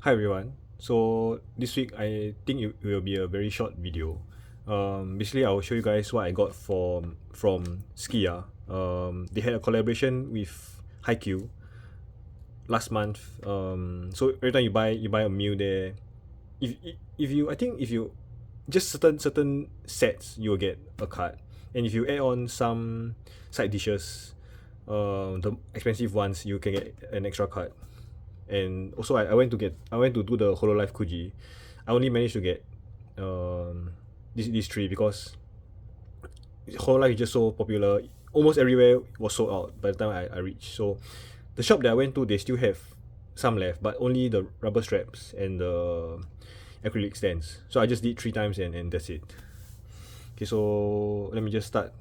Hi everyone. So this week I think it will be a very short video. Basically I will show you guys what I got from Sukiya. They had a collaboration with Haikyu last month. So every time you buy a meal there, if you I think if you just certain sets you will get a card, and if you add on some side dishes, the expensive ones you can get an extra card. And also I went to do the Hololive Kuji. I only managed to get these three because Hololive is just so popular. Almost everywhere was sold out by the time I reached. So the shop that I went to, they still have some left, but only the rubber straps and the acrylic stands. So I just did 3 times and that's it. Okay, so let me just start.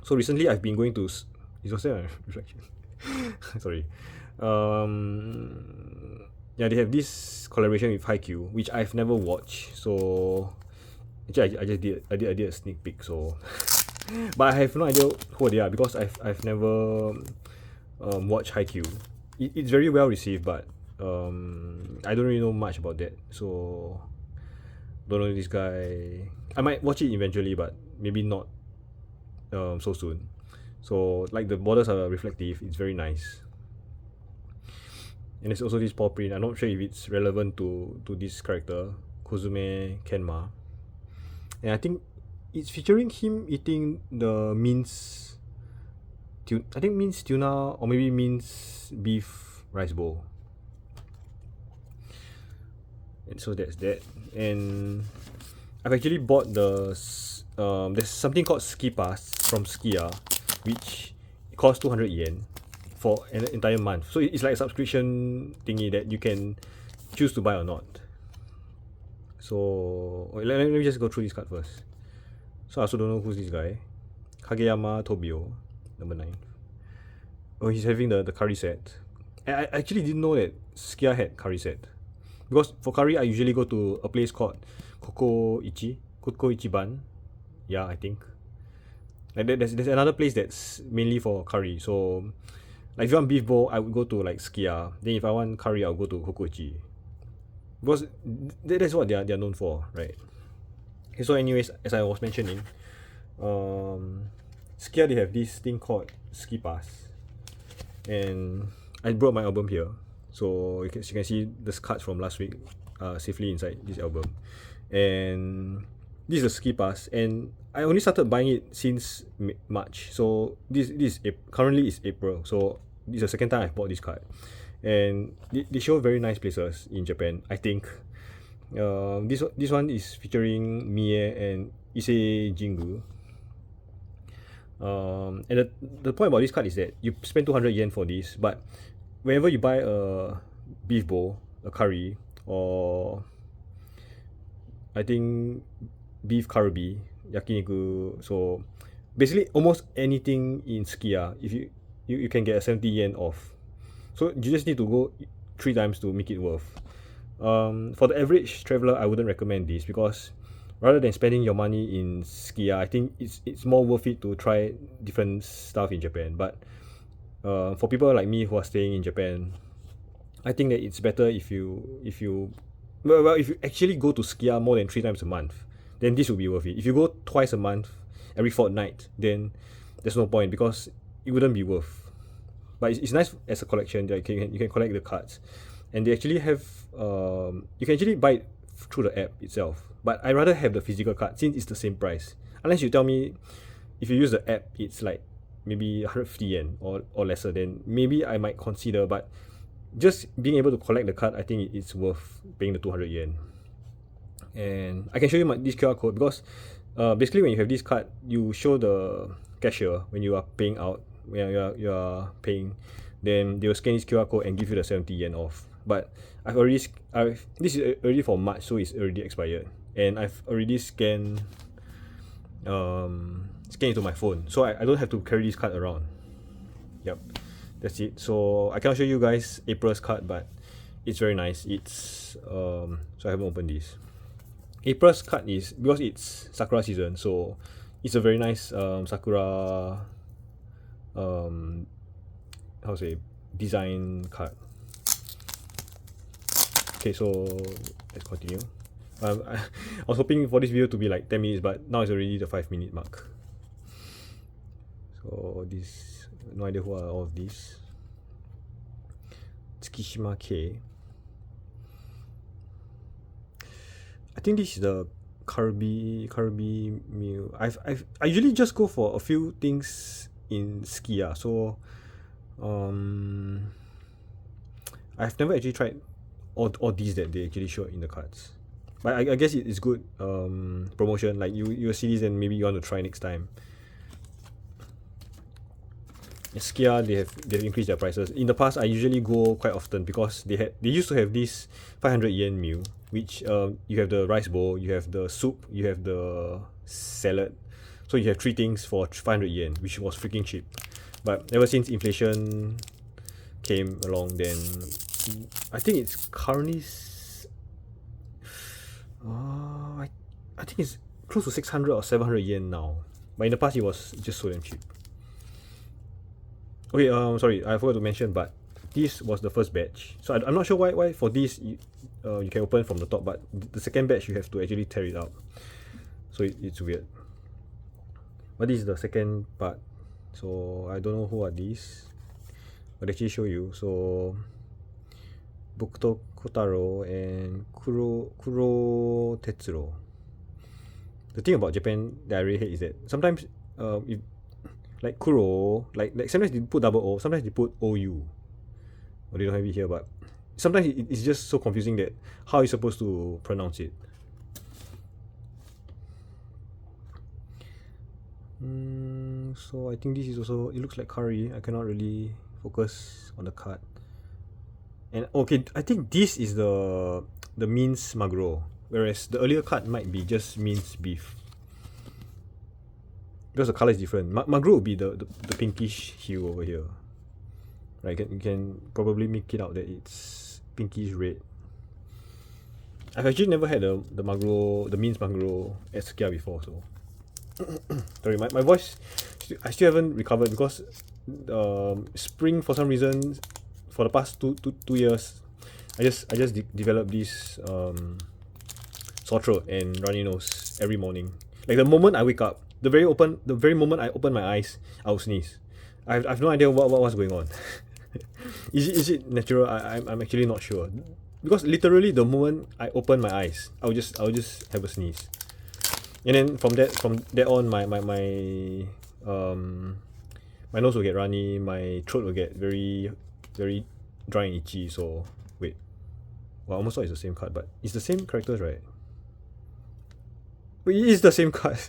So recently I've been going to is also a reflection. Sorry. Yeah, they have this collaboration with Haikyu, which I've never watched. So actually, I did a sneak peek. So, but I have no idea who they are because I've never watched Haikyu. It's very well received, but I don't really know much about that. So don't know this guy. I might watch it eventually, but maybe not so soon. So like the borders are reflective. It's very nice. And there's also this paw print. I'm not sure if it's relevant to this character, Kozume Kenma. And I think it's featuring him eating the minced I think minced tuna or maybe minced beef rice bowl. And so that's that. And I've actually bought there's something called Ski Pass from Sukiya, which costs 200 yen for an entire month. So it's like a subscription thingy that you can choose to buy or not. So let me just go through this card first. So I also don't know who's this guy. Kageyama Tobio, number 9. Oh, he's having the curry set. And I actually didn't know that Sukiya had curry set. Because for curry, I usually go to a place called Koko Ichiban. Yeah, I think. Like there's another place that's mainly for curry. So like if you want beef bowl, I would go to like Sukiya. Then if I want curry, I'll go to Kokoichi. Because that's what they're known for, right? Okay, so anyways, as I was mentioning, Sukiya, they have this thing called Ski Pass. And I brought my album here. So you can see the cards from last week safely inside this album. And this is the Ski Pass, and I only started buying it since March. So this is currently is April. So this is the second time I've bought this card, and they show very nice places in Japan. I think this one is featuring Mie and Issei Jingu. And the point about this card is that you spend 200 yen for this, but whenever you buy a beef bowl, a curry, or I think beef karabi, yakiniku, so basically almost anything in Sukiya, if you can get a 70 yen off. So you just need to go 3 times to make it worth. For the average traveler, I wouldn't recommend this because rather than spending your money in Sukiya, I think it's more worth it to try different stuff in Japan. But for people like me who are staying in Japan, I think that it's better if you actually go to Sukiya more than 3 times a month, then this will be worth it. If you go twice a month, every fortnight, then there's no point because it wouldn't be worth. But it's nice as a collection that you can collect the cards, and they actually have you can actually buy it through the app itself. But I rather have the physical card since it's the same price. Unless you tell me if you use the app, it's like maybe 150 yen or lesser, then maybe I might consider. But just being able to collect the card, I think it's worth paying the 200 yen. And I can show you this QR code because basically when you have this card, you show the cashier when you are paying out, when you are paying, then they will scan this QR code and give you the 70 yen off. But this is already for March, so it's already expired, and I've already scanned into my phone, so I don't have to carry this card around. Yep, that's it. So I cannot show you guys April's card, but it's very nice. It's so I haven't opened this. April's card is because it's Sakura season, so it's a very nice Sakura how to say design card. Okay, so let's continue. I was hoping for this video to be like 10 minutes, but now it's already the 5-minute mark. So this, no idea who are all of these. Tsukishima K. I think this is the Kirby meal. I usually just go for a few things in Sukiya. So I've never actually tried all these that they actually show in the cards. But I guess it's good promotion. Like you see these and maybe you want to try next time. Sukiya, they've increased their prices. In the past, I usually go quite often because they used to have this 500 yen meal, which you have the rice bowl, you have the soup, you have the salad. So you have 3 things for 500 yen, which was freaking cheap. But ever since inflation came along, then I think it's currently I think it's close to 600 or 700 yen now. But in the past, it was just so damn cheap. Okay, sorry, I forgot to mention, but this was the first batch. So I'm not sure why for this you can open from the top, but the second batch you have to actually tear it out. So it's weird. But this is the second part. So I don't know who are these. I'll actually show you. So Bokuto Kotaro and Kuro Tetsuro. The thing about Japan that I really hate is that sometimes if like Kuro, like sometimes they put double O, sometimes they put OU. Or they don't have it here, but sometimes it's just so confusing that how are you supposed to pronounce it. So I think this is also, it looks like curry. I cannot really focus on the card. And okay, I think this is the minced maguro, whereas the earlier card might be just minced beef. Because the color is different. Maguro would be the pinkish hue over here. Right, you can probably make it out that it's pinkish red. I've actually never had the maguro, the minced maguro at Sukiya before, so sorry, my voice, I still haven't recovered because spring, for some reason, for the past two years, I just developed this sore throat and runny nose every morning. Like the moment I wake up, the very moment I open my eyes, I'll sneeze. I've no idea what's going on. Is it natural? I'm actually not sure. Because literally the moment I open my eyes, I'll just have a sneeze. And then from that on, my nose will get runny, my throat will get very dry and itchy. So wait, well, I almost thought it's the same card, but it's the same characters, right? But it is the same card.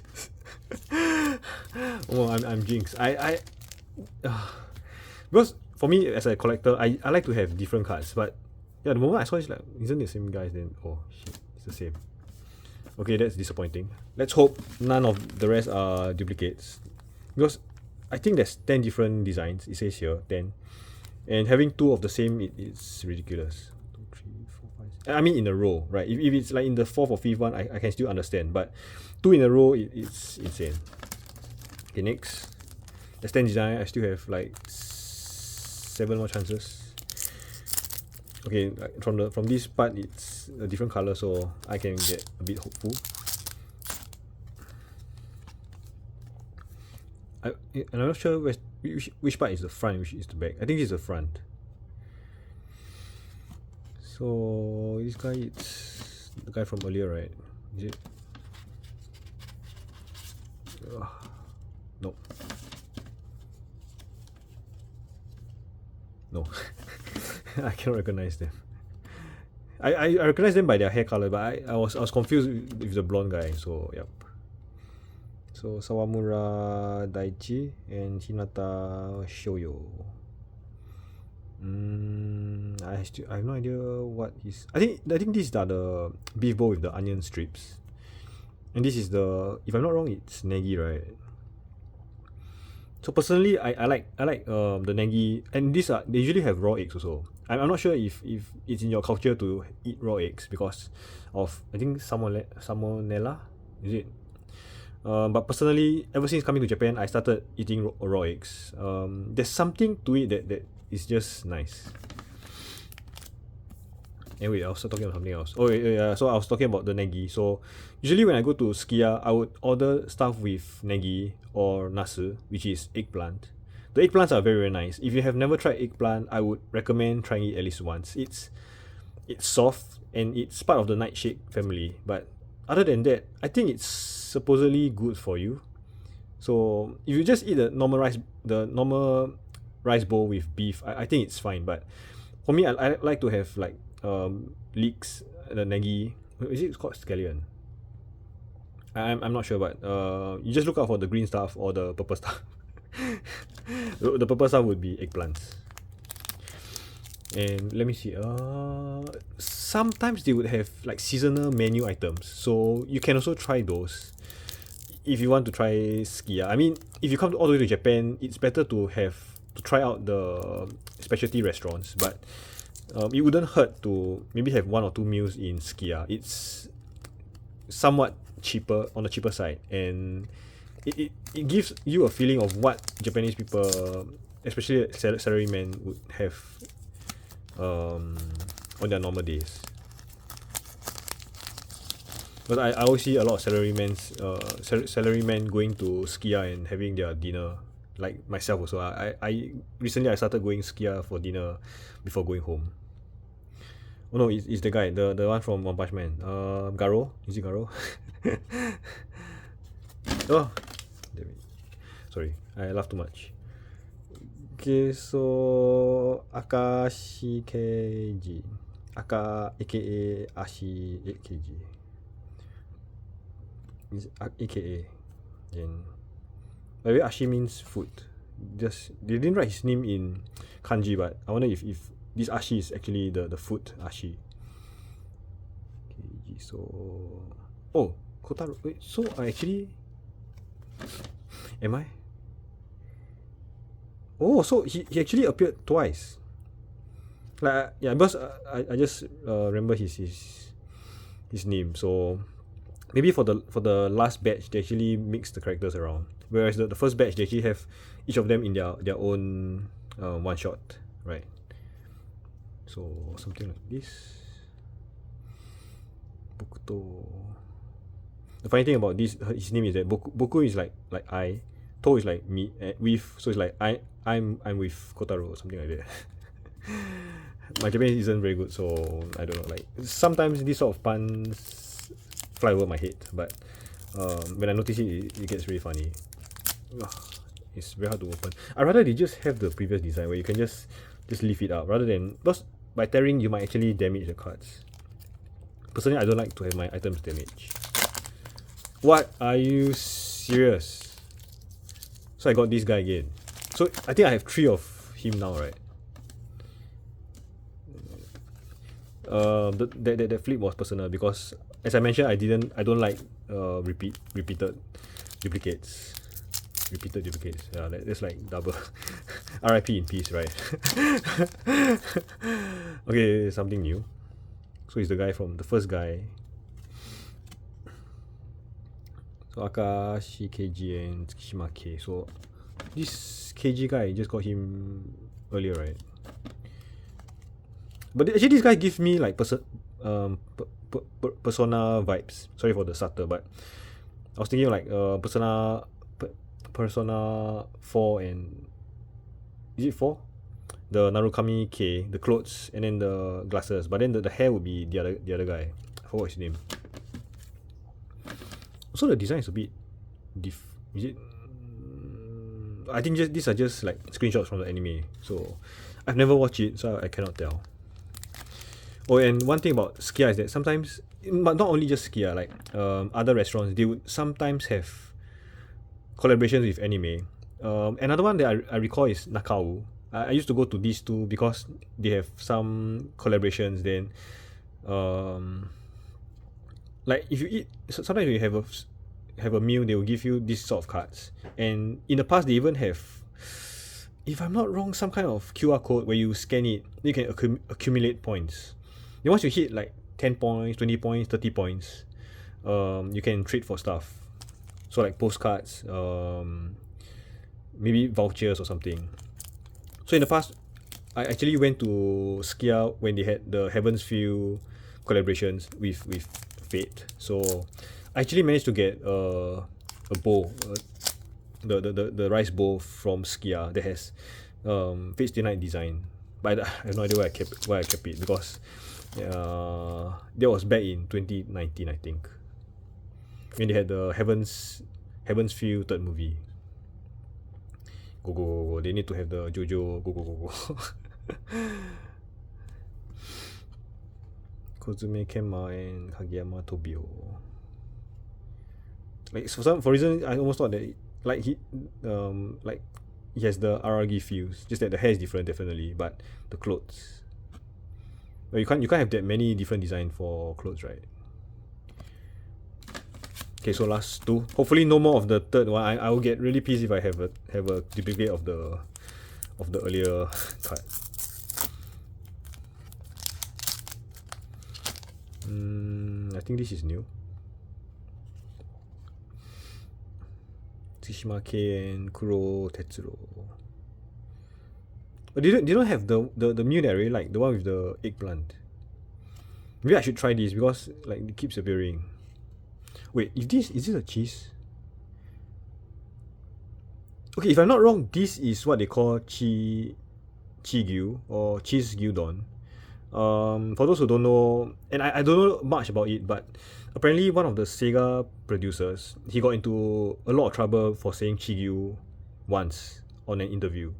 Oh, I'm jinxed. Because for me as a collector, I like to have different cards, but yeah, the moment I saw it's like, isn't it the same guys? Then oh shit, it's the same. Okay, that's disappointing. Let's hope none of the rest are duplicates, because I think there's 10 different designs. It says here 10, and having 2 of the same, it's ridiculous. 2, 3, 4, 5. I mean in a row, right? If it's like in the 4th or 5th one, I can still understand, but 2 in a row, it's insane. Okay, next. There's 10 design. I still have like 7 more chances. Okay, from this part, it's a different color, so I can get a bit hopeful. And I'm not sure which part is the front, which is the back. I think it's the front. So this guy, it's the guy from earlier, right? Is it? Nope. No. I cannot recognize them. I recognize them by their hair color, but I was confused with the blonde guy. So yep. So Sawamura Daichi and Hinata Shoyo. I have no idea what is. I think these are the beef bowl with the onion strips, and this is the, if I'm not wrong, it's negi, right? So personally, I like the negi, and they usually have raw eggs also. I'm not sure if it's in your culture to eat raw eggs because of, I think, salmonella, is it? But personally, ever since coming to Japan, I started eating raw eggs. There's something to it that is just nice. Anyway, I was talking about something else. Oh, yeah, so I was talking about the negi. So, usually when I go to Sukiya, I would order stuff with negi or nasu, which is eggplant. The eggplants are very, very nice. If you have never tried eggplant, I would recommend trying it at least once. It's soft and it's part of the nightshade family. But other than that, I think it's supposedly good for you. So if you just eat the normal rice bowl with beef, I think it's fine. But for me, I like to have like leeks, the negi. Is it called scallion? I'm not sure, but you just look out for the green stuff or the purple stuff. The purple stuff would be eggplants. And let me see. Sometimes they would have like seasonal menu items, so you can also try those if you want to try Sukiya. I mean, if you come all the way to Japan, it's better to try out the specialty restaurants, but it wouldn't hurt to maybe have 1 or 2 meals in Sukiya. It's somewhat cheaper, on the cheaper side, and it gives you a feeling of what Japanese people, especially salarymen, would have on their normal days. But I always see a lot of salarymen going to Sukiya and having their dinner, like myself also. I recently I started going Sukiya for dinner before going home. Oh no, it's the guy, the one from One Punch Man. Garo? Is it Garo? Oh, damn it. Sorry, I laughed too much. Okay, so Akashi KG. Aka aka Ashi 8kg. Is aka. And by the way, Ashi means food. Just they didn't write his name in kanji, but I wonder if this Ashi is actually the food Ashi. KG. So Kotaro. Wait, so I actually am I? Oh, so he actually appeared twice. Like yeah, because I just remember his name. So maybe for the last batch they actually mix the characters around. Whereas the first batch they actually have each of them in their own one shot, right? So something like this. Bokuto. The funny thing about his name is that Boku is like I, To is like me, with, so it's like I'm with Kotaro or something like that. My Japanese isn't very good, so I don't know. Like sometimes these sort of puns fly over my head, but when I notice it gets really funny. It's very hard to open. I'd rather they just have the previous design where you can just leave it out rather than, because by tearing you might actually damage the cards. Personally, I don't like to have my items damaged. What? Are you serious? So I got this guy again. So I think I have 3 of him now, right? That flip was personal because, as I mentioned, I don't like repeated duplicates. Yeah, that's like double. RIP in peace, right? Okay, something new. So he's the guy from the first guy. So Akashi KG and Tsukishima K. So this KG guy, just got him earlier, right? But actually this guy gives me like Persona vibes. Sorry for the stutter, but I was thinking like Persona 4 and, is it 4? The Narukami K, the clothes and then the glasses, but then the hair would be the other guy. I forgot his name. So the design is a bit is it? I think these are just like screenshots from the anime, so I've never watched it, so I cannot tell. Oh, and one thing about Sukiya is that sometimes, but not only just Sukiya, like other restaurants, they would sometimes have collaborations with anime. Another one that I recall is Nakao. I used to go to these two because they have some collaborations. Then, like if you eat, sometimes you have a meal, they will give you this sort of cards. And in the past, they even have, if I'm not wrong, some kind of QR code where you scan it, you can accumulate points. Then once you hit like 10 points, 20 points, 30 points, you can trade for stuff. So like postcards, maybe vouchers or something. So in the past, I actually went to Sukiya when they had the Heaven's Feel collaborations with Fate. So I actually managed to get a bowl, the rice bowl from Sukiya that has Fate's Stay Night design. But I have no idea where I kept it because that was back in 2019, I think, when they had the Heaven's Feel third movie. Go go go go! They need to have the JoJo go go go go. Kozume Kenma and Kageyama Tobio. Like for reason I almost thought that like he has the RRG feels. Just that the hair is different definitely, but the clothes. But you can't have that many different design for clothes, right? Okay, so last two. Hopefully no more of the third one. I will get really pissed if I have a duplicate of the earlier card. I think this is new. Tsushima K and Kuro Tetsuro. But they don't have the Mew that I really like, the one with the eggplant. Maybe I should try this because like it keeps appearing. Wait, is this a cheese? Okay, if I'm not wrong, this is what they call Chigyu or cheese gyudon. For those who don't know, and I don't know much about it, but apparently one of the Sega producers, he got into a lot of trouble for saying Chigyu once on an interview.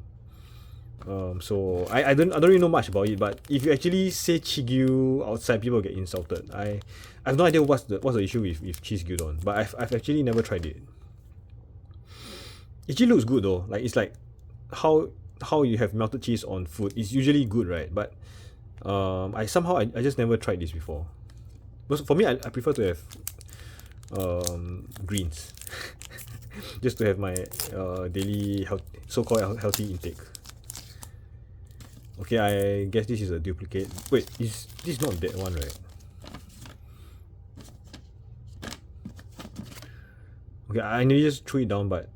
So I don't really know much about it, but if you actually say Chigyu outside, people get insulted. I have no idea what's the issue with cheese gyudon, but I've actually never tried it. It actually looks good though. Like it's like how you have melted cheese on food is usually good, right? But I just never tried this before. But for me, I prefer to have greens, just to have my daily so-called healthy intake. Okay, I guess this is a duplicate. Wait, is this not that one, right? Okay, I nearly just threw it down, but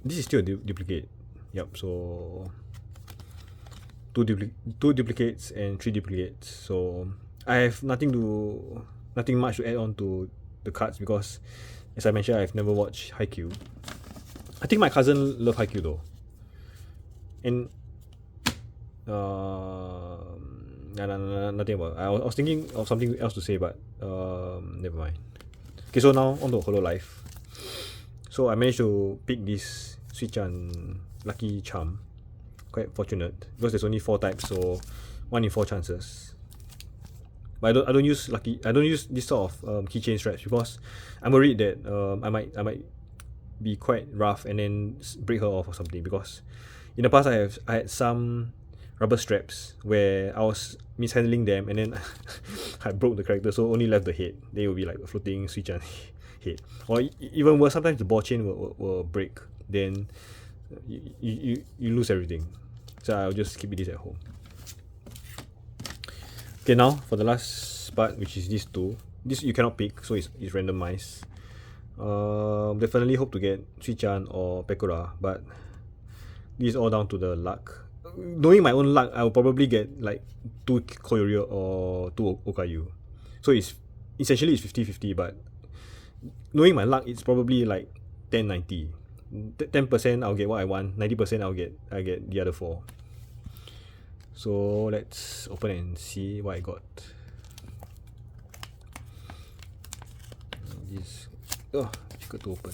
this is still a duplicate. Yep, so two duplicates and 3 duplicates. So I have nothing much to add on to the cards because, as I mentioned, I've never watched Haikyu. I think my cousin loved Haikyu though, and nothing about. I was thinking of something else to say, but never mind. Okay, so now on to Hololive. So I managed to pick this Suichan Lucky Charm. Quite fortunate because there's only 4 types, so 1 in 4 chances. But I don't use this sort of keychain straps because I'm worried that I might be quite rough and then break her off or something, because in the past I had some rubber straps where I was mishandling them and then I broke the character, so only left the head. They will be like a floating Suichan head, or even worse, sometimes the ball chain will break, then you lose everything. So I'll just keep this at home. Okay, now for the last part, which is these two. This you cannot pick, so it's randomized. Definitely hope to get Suichan or Pekora, but this is all down to the luck. Knowing my own luck, I will probably get like 2 Koyoryu or 2 Okayu. So it's essentially 50-50, but knowing my luck, it's probably like 10-90. 10% I'll get what I want, 90% I get the other 4. So let's open and see what I got. This difficult to open.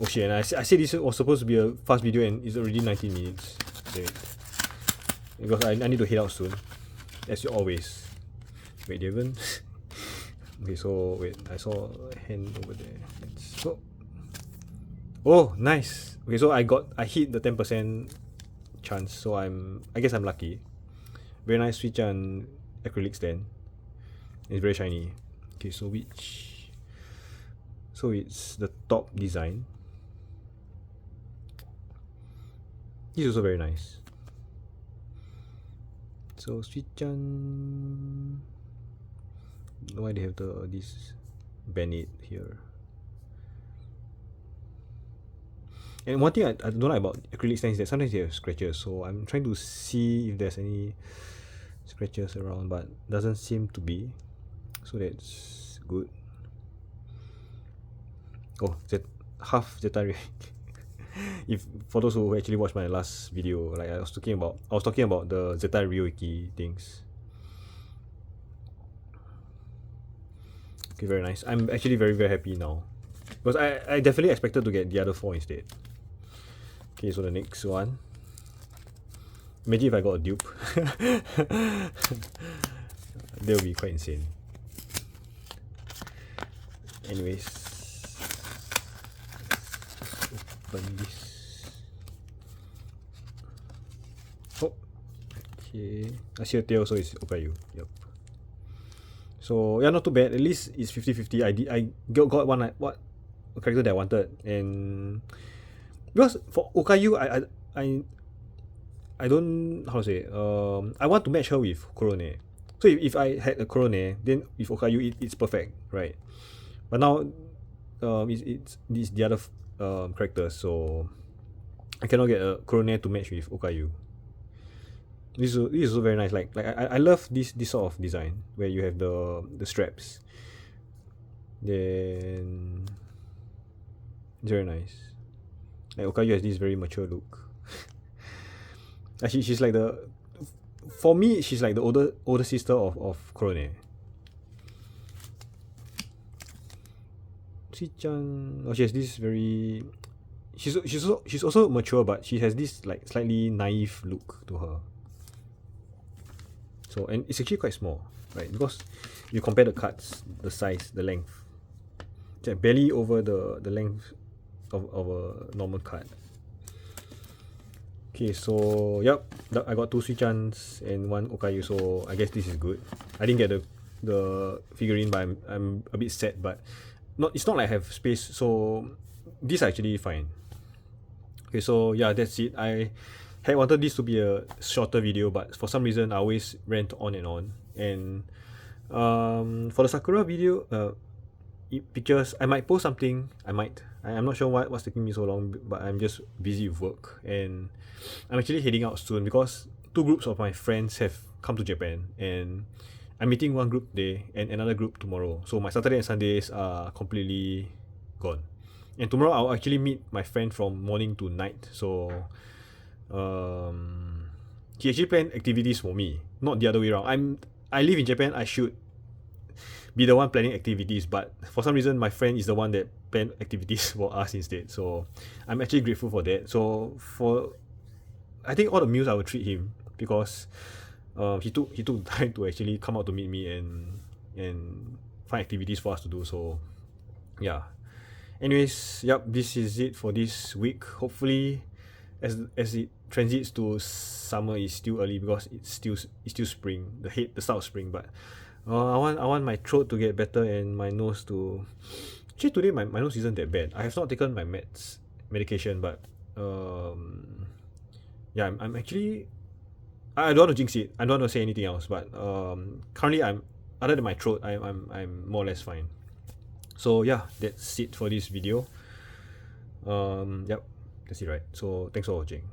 Oh shit, and I said this was supposed to be a fast video and it's already 19 minutes. Because I need to head out soon, as always. Wait, they haven't. Okay, so wait, I saw a hand over there. Let's go. Oh, nice. Okay, so I hit the 10% chance, so I guess I'm lucky. Very nice Suichan acrylic stand. It's very shiny. Okay, so it's the top design. This is also very nice. So Suichan, why they have this band-aid here? And one thing I don't like about acrylic stands is that sometimes they have scratches. So I'm trying to see if there's any scratches around, but doesn't seem to be. So that's good. Oh, half Zeta ray. If for those who actually watched my last video, like I was talking about the Zeta Ryoiki things. Okay, very nice. I'm actually very very happy now, because I definitely expected to get the other 4 instead. Okay, so the next one. Imagine if I got a dupe. That would be quite insane. Anyways, open this. Oh, okay. I see a tail, so it's Okayu. Yep. So yeah, not too bad. At least it's 50-50. I got one what character that I wanted, and because for Okayu, I don't, how to say, I want to match her with Korone. So if I had a Korone, then with Okayu it's perfect, right? But now it's the other characters, so I cannot get a Korone to match with Okayu. This is also very nice. Like I love this sort of design where you have the straps. Then it's very nice. Like Okayu has this very mature look. She's like for me she's like the older sister of Korone. Sui-chan, she has this very, she's also mature, but she has this like slightly naive look to her. So, and it's actually quite small, right? Because you compare the cuts, the size, the length, it's like barely over the length of a normal cut. Okay, so yep, I got 2 Sui-chans and 1 Okayu, so I guess this is good. I didn't get the figurine, but I'm a bit sad, but it's not like I have space, so this is actually fine. Okay, so yeah, that's it. I had wanted this to be a shorter video, but for some reason I always rant on and on. And for the Sakura video, pictures, I might post something. I'm not sure what's taking me so long, but I'm just busy with work, and I'm actually heading out soon because 2 groups of my friends have come to Japan, and I'm meeting one group today and another group tomorrow. So my Saturday and Sundays are completely gone. And tomorrow I'll actually meet my friend from morning to night. So he actually planned activities for me, not the other way around. I live in Japan, I should be the one planning activities, but for some reason my friend is the one that planned activities for us instead. So I'm actually grateful for that. So I think all the meals I will treat him, because he took time to actually come out to meet me and find activities for us to do. So yeah. Anyways, yep, this is it for this week. Hopefully, as it transits to summer, is still early because it's still spring, the start of spring. But I want my throat to get better and my nose to. Actually, today my nose isn't that bad. I have not taken my medication, but yeah, I'm actually. I don't want to jinx it. I don't want to say anything else. But currently, other than my throat, I'm more or less fine. So yeah, that's it for this video. Yep, that's it, right? So thanks for watching.